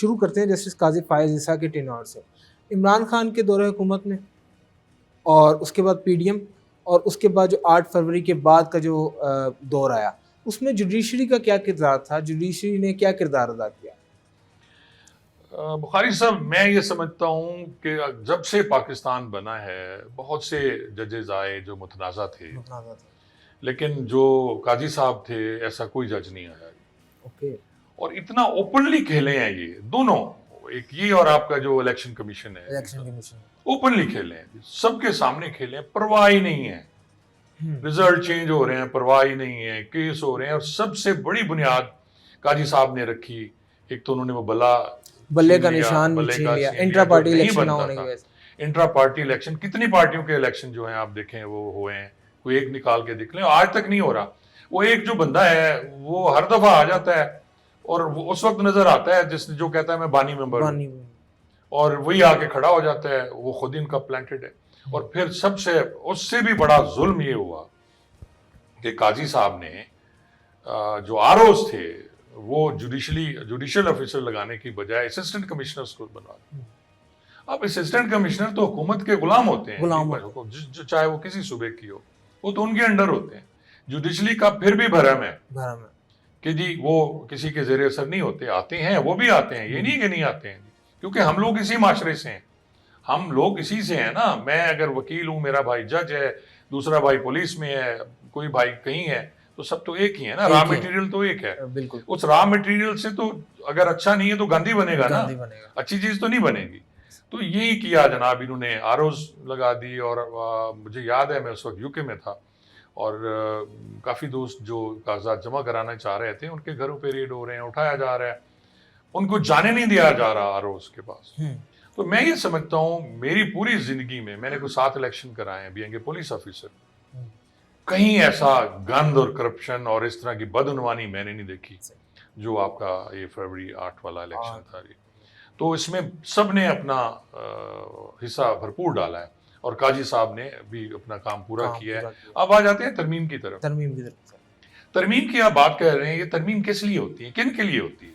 शुरू करते हैं जस्टिस काजी फायज ईसा के टेन्योर से। इमरान खान के दौरे हुकूमत में और उसके बाद पीडीएम और उसके बाद जो 8 फरवरी के बाद का जो दौर आया, उसमें जुडिशरी का क्या किरदार था? जुडिशरी ने क्या किरदार अदा किया? बुखारी साहब, मैं ये समझता हूँ कि जब से पाकिस्तान बना है बहुत से जजेस आए जो मुतनाज़ा थे, लेकिन जो काजी साहब थे ऐसा कोई जज नहीं आया। ओके। और इतना ओपनली खेले हैं ये दोनों, एक ये और आपका जो इलेक्शन कमीशन है, इलेक्शन कमीशन ओपनली खेले हैं, सबके सामने खेले हैं, परवाह ही नहीं है। रिजल्ट चेंज हो रहे हैं, परवाह ही नहीं है, केस हो रहे हैं। और सबसे बड़ी बुनियाद काजी साहब ने रखी, एक तो उन्होंने वो बल्ले का निशान छीन लिया, इंट्रा पार्टी इलेक्शन ना होने की वजह से। इंट्रा पार्टी इलेक्शन, कितनी पार्टियों के इलेक्शन जो हैं आप देखें वो हुए हैं, कोई एक निकाल के देख लें, आज तक नहीं हो रहा। वो एक जो बंदा है वो हर दफा आ जाता है और वो उस वक्त नजर आता है जिसने जो कहता है मैं बानी मेंबर हूं, और वही आके खड़ा हो जाता है, वो खुद ही इनका प्लांटेड है। और फिर सबसे उससे भी बड़ा जुल्म ये हुआ कि काजी साहब ने जो आरओज थे वो जुडिशियल ऑफिसर लगाने की बजाय असिस्टेंट कमिश्नर्स को बनवा दिया। अब असिस्टेंट कमिश्नर तो हुकूमत के गुलाम होते हैं, जो चाहे वो किसी सूबे की हो, वो तो उनके अंडर होते हैं। जुडिशली का फिर भी भरम है कि जी वो किसी के जेर असर नहीं होते, आते हैं, वो भी आते हैं, ये नहीं कि नहीं आते हैं, क्योंकि हम लोग इसी माशरे से हैं, हम लोग इसी से हैं ना। मैं अगर वकील हूं, मेरा भाई जज है, दूसरा भाई पुलिस में है, कोई भाई कहीं है, तो सब तो एक ही है ना, रॉ मटेरियल तो एक है। बिल्कुल। उस रॉ मटेरियल से तो अगर अच्छा नहीं है तो गांधी बनेगा ना, अच्छी चीज तो नहीं बनेगी। तो यही किया जनाब, इन्होंने आरओज लगा दी। और मुझे याद है मैं उस वक्त यूके में था और काफी दोस्त जो कागजात जमा कराना चाह रहे थे उनके घरों पे रेड हो रहे हैं, उठाया जा रहा है, उनको जाने नहीं दिया जा रहा आरओज के पास। तो मैं ये समझता हूँ मेरी पूरी जिंदगी में मैंने कुछ 7 इलेक्शन कराए हैं बीइंग ए पुलिस ऑफिसर, कहीं ऐसा गंद और करप्शन और इस तरह की बदउनवानी मैंने नहीं देखी जो आपका ये फरवरी 8 वाला इलेक्शन था। तो इसमें सब ने अपना हिस्सा भरपूर डाला है और काजी साहब ने भी अपना काम पूरा किया है। अब आ जाते हैं तरमीम की तरफ। तरमीम की आप बात कर रहे हैं, ये तरमीम किस लिए होती है, किन के लिए होती है?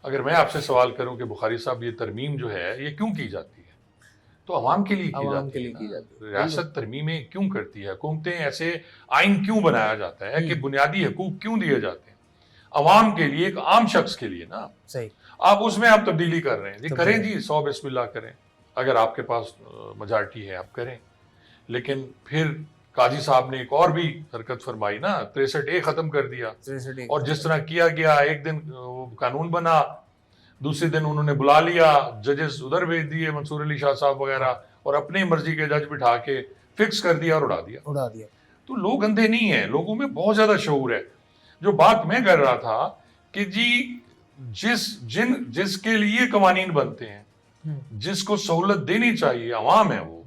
अगर मैं आपसे सवाल करूं कि बुखारी साहब ये तरमीम जो है ये क्यों की जाती है, तो अवाम के लिए की जाती है। रियासत तरमीमें क्यों करती है, हुकूमतें ऐसे आइन क्यों बनाया जाता है कि बुनियादी हकूक क्यों दिए जाते हैं अवाम के लिए, एक आम शख्स के लिए ना। सही। आप उसमें आप तब्दीली कर रहे हैं जी, करें जी, 100 बिस्मिल्लाह करें, अगर आपके पास मेजॉरिटी है आप करें। लेकिन फिर काजी साहब ने एक और भी हरकत फरमाई ना, 63A खत्म कर दिया। और जिस तरह किया गया, एक दिन कानून बना, दूसरे दिन उन्होंने बुला लिया, जजेस उधर भेज दिए, मंसूर अली शाह साहब वगैरह, और अपनी मर्जी के जज बिठा के फिक्स कर दिया और उड़ा दिया। तो लोग अंधे नहीं है, लोगों में बहुत ज्यादा शऊर है। जो बात मैं कर रहा था कि जी जिसके लिए कवानीन बनते हैं, जिसको सहूलत देनी चाहिए अवाम है, वो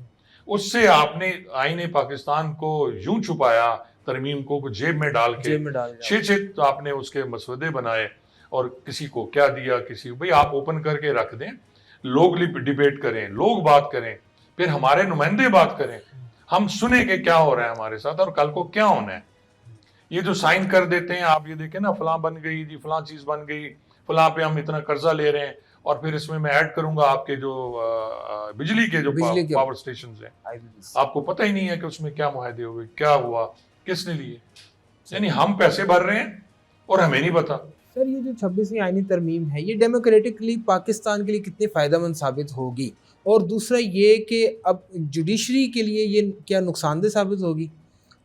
उससे आपने आईने पाकिस्तान को यूं छुपाया, तरमीम को जेब में डाल के 6 आपने उसके मसवदे बनाए और किसी को क्या दिया, किसी को भाई आप ओपन करके रख दें, लोग डिबेट करें, लोग बात करें, फिर हमारे नुमाइंदे बात करें, हम सुने कि क्या हो रहा है हमारे साथ और कल को क्या होना है। ये जो साइन कर देते हैं, आप ये देखें ना, फलां बन गई जी, फलां चीज बन गई, फलां पे हम इतना कर्जा ले रहे हैं, और फिर इसमें मैं ऐड करूंगा आपके जो बिजली के जो पावर स्टेशन हैं, आपको पता ही नहीं है कि उसमें क्या मुआहदे हुए, क्या हुआ, किसने लिए। यानी हम पैसे भर रहे हैं और हमें नहीं पता। सर, ये जो 26वीं आईनी तरमीम है, ये डेमोक्रेटिकली पाकिस्तान के लिए कितनी फायदेमंद साबित होगी? और दूसरा ये कि अब जुडिशरी के लिए ये क्या नुकसानदेह साबित होगी?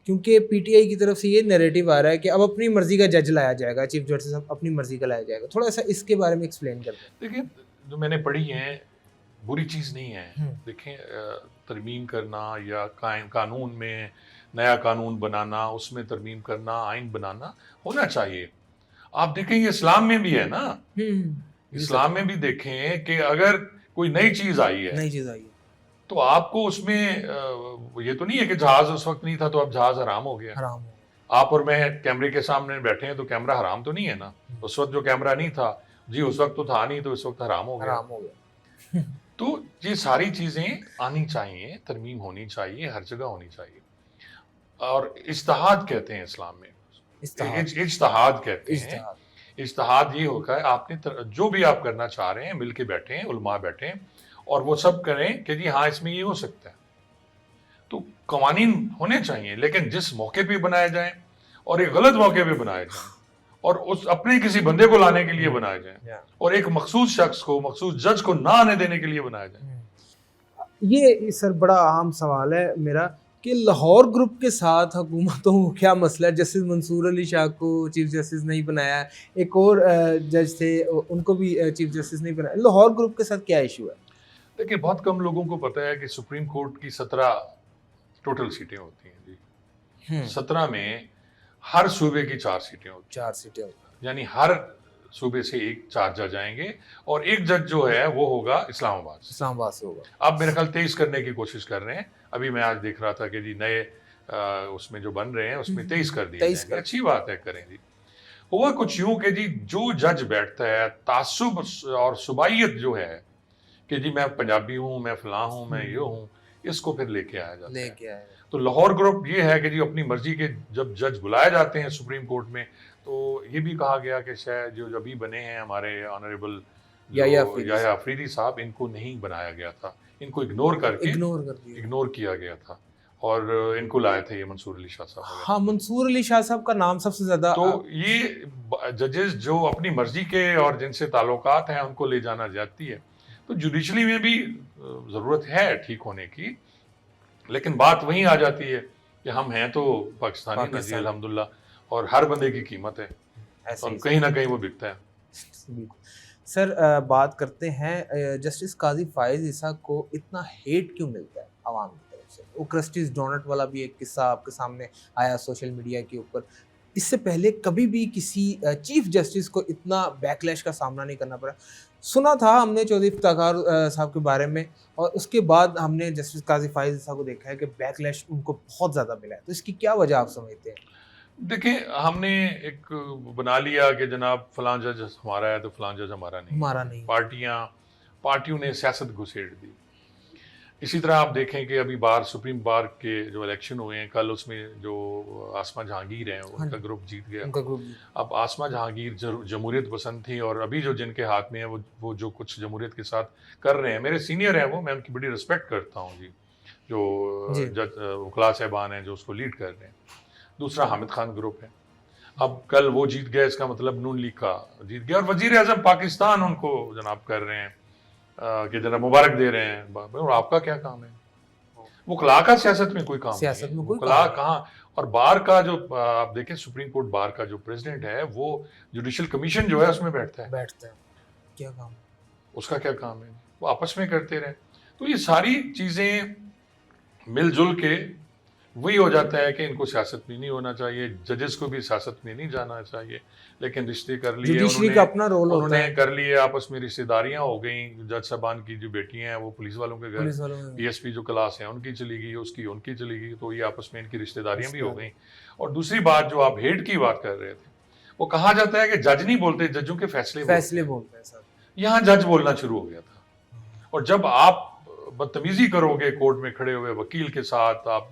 क्योंकि पीटीआई की तरफ से ये नैरेटिव आ रहा है कि अब अपनी मर्जी का जज लाया जाएगा, चीफ जस्टिस अपनी मर्जी का लाया जाएगा। थोड़ा सा इसके बारे में एक्सप्लेन कर दें। देखिए, जो मैंने पढ़ी है बुरी चीज़ नहीं है। देखें, तरमीम करना या कानून में नया कानून बनाना, उसमें तरमीम करना, आइन बनाना होना चाहिए। आप देखें ये इस्लाम में भी है ना, इस्लाम में भी देखें कि अगर कोई नई चीज़ आई है तो आपको उसमें ये तो नहीं है कि जहाज उस वक्त नहीं था तो अब जहाज हराम हो गया। आप और मैं कैमरे के सामने बैठे हैं तो कैमरा हराम तो नहीं है ना। उस वक्त जो कैमरा नहीं था जी, उस वक्त तो था नहीं, तो इस वक्त हराम हो गया। तो ये सारी चीजें आनी चाहिए, तरमीम होनी चाहिए, हर जगह होनी चाहिए। और इज्तिहाद कहते हैं इस्लाम में, इज्तिहाद कहते हैं। इज्तिहाद ये होगा है आपने जो भी आप करना चाह रहे हैं मिल के बैठें, उलमा बैठें और वो सब करें कि जी हाँ इसमें ये हो सकता है। तो कवानीन होने चाहिए, लेकिन जिस मौके पे बनाए जाएं और एक गलत मौके पे बनाए जाएं और उस अपने किसी बंदे को लाने के लिए बनाए जाएं और एक मखसूस शख्स को, मखसूस जज को ना आने देने के लिए बनाए जाएं। ये सर बड़ा अहम सवाल है मेरा कि लाहौर ग्रुप के साथ हुकूमतों को क्या मसला है? जस्टिस मंसूर अली शाह को चीफ जस्टिस नहीं बनाया, एक और जज थे उनको भी चीफ जस्टिस नहीं बनाया, लाहौर ग्रुप के साथ क्या इशू है? देखिए बहुत कम लोगों को पता है कि सुप्रीम कोर्ट की 17 टोटल सीटें होती हैं जी। 17 में हर सूबे की 4 सीटें होती हैं। 4 सीटें होती हैं, यानी हर सूबे से 4 जज आएंगे और एक जज जो है वो होगा इस्लामाबाद से होगा। अब मेरे ख्याल 23 करने की कोशिश कर रहे हैं। अभी मैं आज देख रहा था कि जी नए उसमें जो बन रहे हैं उसमें 23 कर दिए जाएंगे। अच्छी बात है, करें जी। हुआ कुछ यूं कि जी जो जज बैठता है तासुब और सुबाइयत जो है कि जी मैं पंजाबी हूँ, मैं फलां हूँ, मैं ये हूँ, इसको फिर लेके आया जाता है। तो लाहौर ग्रुप ये है कि जी अपनी मर्जी के जब जज बुलाए जाते हैं सुप्रीम कोर्ट में, तो ये भी कहा गया कि शायद जो अभी बने हैं हमारे ऑनरेबल याया अफरीदी साहब, इनको नहीं बनाया गया था, इनको इग्नोर किया गया था और इनको लाए थे ये मंसूर अली शाह साहब। हाँ, मंसूर अली शाह साहब का नाम सबसे ज्यादा। तो ये जजेस जो अपनी मर्जी के और जिनसे ताल्लुकात हैं उनको ले जाना जाती है। तो जुडिशरी में भी ज़रूरत है ठीक होने की, लेकिन बात वहीं आ जाती है कि हम हैं तो पाकिस्तानी नजी अल्हम्दुलिल्लाह, और हर बंदे की कीमत है और कहीं ना कहीं वो बिकता है। सर बात करते हैं जस्टिस काजी फायज ईसा को इतना हेट क्यों मिलता है आवाम की तरफ से? वो क्रिस्टिस डोनट वाला भी एक किस्सा आपके सामने आया सोशल मीडिया के ऊपर। इससे पहले कभी भी किसी चीफ जस्टिस को इतना बैकलैश का सामना नहीं करना पड़ा। सुना था हमने चौधरी इफ्तिखार साहब के बारे में, और उसके बाद हमने जस्टिस काजी फायज ईसा को देखा है कि बैकलैश उनको बहुत ज़्यादा मिला है। तो इसकी क्या वजह आप समझते हैं? देखिए हमने एक बना लिया कि जनाब फलां जज हमारा है तो फलां जज हमारा नहीं। पार्टियों ने सियासत घुसेड़ दी। इसी तरह आप देखें कि अभी सुप्रीम बार के जो इलेक्शन हुए हैं कल, उसमें जो आसमा जहांगीर हैं उनका ग्रुप जीत गया। अब आसमा जहांगीर जमहूरियत पसंद थी, और अभी जो जिनके हाथ में है वो जो कुछ जमहूरियत के साथ कर रहे हैं, मेरे सीनियर हैं वो, मैं उनकी बड़ी रिस्पेक्ट करता हूँ जी, जो जज वकला साहबान हैं जो उसको लीड कर रहे हैं। दूसरा हामिद खान ग्रुप है। अब कल वो जीत गया, इसका मतलब नून लीग का जीत गया, और वजीर आजम पाकिस्तान उनको जनाब कर रहे हैं कि जनाब मुबारक दे रहे हैं। और आपका क्या काम है? वकला का सियासत में कोई काम नहीं, वकला कहाँ। और बार का जो आप देखें, सुप्रीम कोर्ट बार का जो प्रेसिडेंट है वो जुडिशल कमीशन जो है उसमें बैठता है। क्या काम? उसका क्या काम है? वो आपस में करते रहे। तो ये सारी चीजें मिलजुल के वही हो जाता है कि इनको सियासत में नहीं होना चाहिए, जजेस को भी सियासत में नहीं जाना चाहिए, लेकिन रिश्ते कर लिए उन्होंने कर लिए, आपस में रिश्तेदारियां हो गई। जज साहबान की जो बेटियां हैं वो पुलिस वालों के घर, पीएसपी जो क्लास है उनकी चली गई, उसकी उनकी चली गई, तो ये आपस में इनकी रिश्तेदारियां भी हो गई। और दूसरी बात जो आप हेट की बात कर रहे थे, वो कहा जाता है कि जज नहीं बोलते, जजों के फैसले बोलते हैं सर। यहाँ जज बोलना शुरू हो गया था, और जब आप बदतमीजी करोगे कोर्ट में खड़े हुए वकील के साथ, आप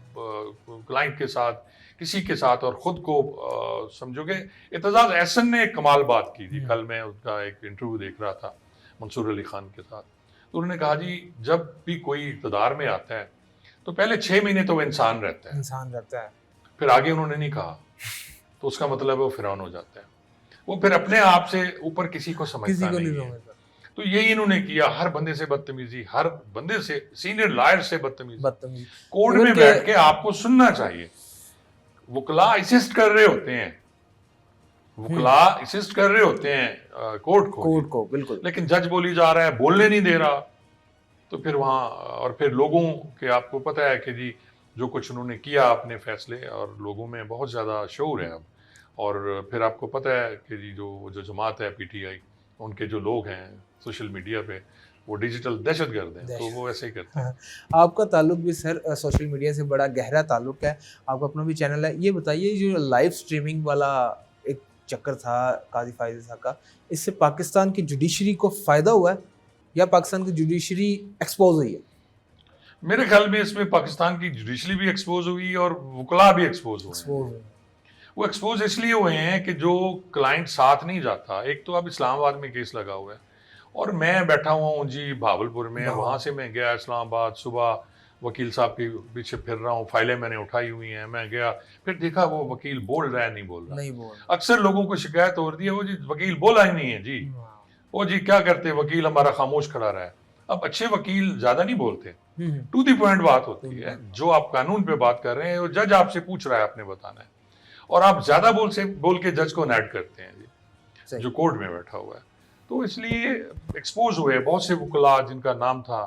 क्लाइंट के साथ, किसी के साथ, और खुद को समझोगे। एतजाज एहसन ने एक कमाल बात की थी, कल मैं उसका एक इंटरव्यू देख रहा था मंसूर अली खान के साथ, तो उन्होंने कहा जी जब भी कोई इक़्तिदार में आता है तो पहले 6 महीने तो वो इंसान रहता है, फिर आगे उन्होंने नहीं कहा, तो उसका मतलब वो फिरौन हो जाता है, वो फिर अपने आप से ऊपर किसी को समझता नहीं है। तो यही इन्होंने किया, हर बंदे से बदतमीजी, हर बंदे से, सीनियर लॉयर से बदतमीजी। कोर्ट में बैठ के आपको सुनना चाहिए। वकला असिस्ट कर रहे होते हैं कोर्ट को बिल्कुल, लेकिन जज बोली जा रहा है, बोलने नहीं दे रहा। तो फिर वहाँ, और फिर लोगों के, आपको पता है कि जी जो कुछ उन्होंने किया अपने फैसले, और लोगों में बहुत ज़्यादा शऊर है अब। और फिर आपको पता है कि जी जो जमात है PTI, उनके जो लोग हैं सोशल मीडिया पे, वो डिजिटल दहशतगर्द हैं, तो वो ऐसे ही करते हैं। आपका ताल्लुक भी सर सोशल मीडिया से बड़ा गहरा ताल्लुक है, आपका अपना भी चैनल है। ये बताइए, जो लाइव स्ट्रीमिंग वाला एक चक्कर था काजी फायज ईसा का, इससे पाकिस्तान की जुडिशरी को फ़ायदा हुआ है या पाकिस्तान की जुडिशरी एक्सपोज हुई है? मेरे ख्याल में इसमें पाकिस्तान की जुडिशरी भी एक्सपोज हुई और वकला भी एक्सपोज हुए। वो एक्सपोज इसलिए हुए हैं कि जो क्लाइंट साथ नहीं जाता, एक तो अब इस्लामाबाद में केस लगा हुआ है और मैं बैठा हुआ हूँ जी भावलपुर में, वहाँ से मैं गया इस्लामाबाद, सुबह वकील साहब के पीछे फिर रहा हूँ, फाइलें मैंने उठाई हुई हैं, मैं गया फिर देखा वो वकील बोल रहा है नहीं बोल रहा। नहीं बोल अक्सर लोगों को शिकायत हो रही है वो जी वकील बोला ही नहीं है जी, वो जी क्या करते वकील हमारा खामोश खड़ा रहा है। अब अच्छे वकील ज्यादा नहीं बोलते, टू दी पॉइंट बात होती है, जो आप कानून पे बात कर रहे हैं वो जज आपसे पूछ रहा है आपने बताना है, और आप ज्यादा बोल के जज को नैड करते हैं जी जो कोर्ट में बैठा हुआ है। तो इसलिए एक्सपोज हुए बहुत से वकला जिनका नाम था,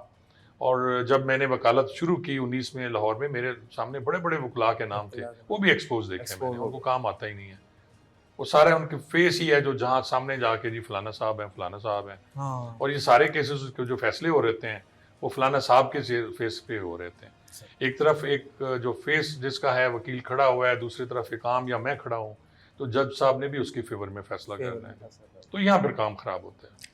और जब मैंने वकालत शुरू की 19 में लाहौर में, मेरे सामने बड़े बड़े वकला के नाम थे, वो भी एक्सपोज देखे मैंने, उनको काम आता ही नहीं है, वो सारे उनके फेस ही है जो जहाँ सामने जाके जी फलाना साहब हैं फलाना साहब हैं। हाँ। और ये सारे केसेस के जो फैसले हो रहते हैं वो फलाना साहब के फेस पे हो रहते हैं। एक तरफ एक जो फेस जिसका है वकील खड़ा हुआ है, दूसरी तरफ एक आम या मैं खड़ा हूँ, तो जज साहब ने भी उसके फेवर में फैसला करना है, तो यहाँ फिर काम खराब होता है।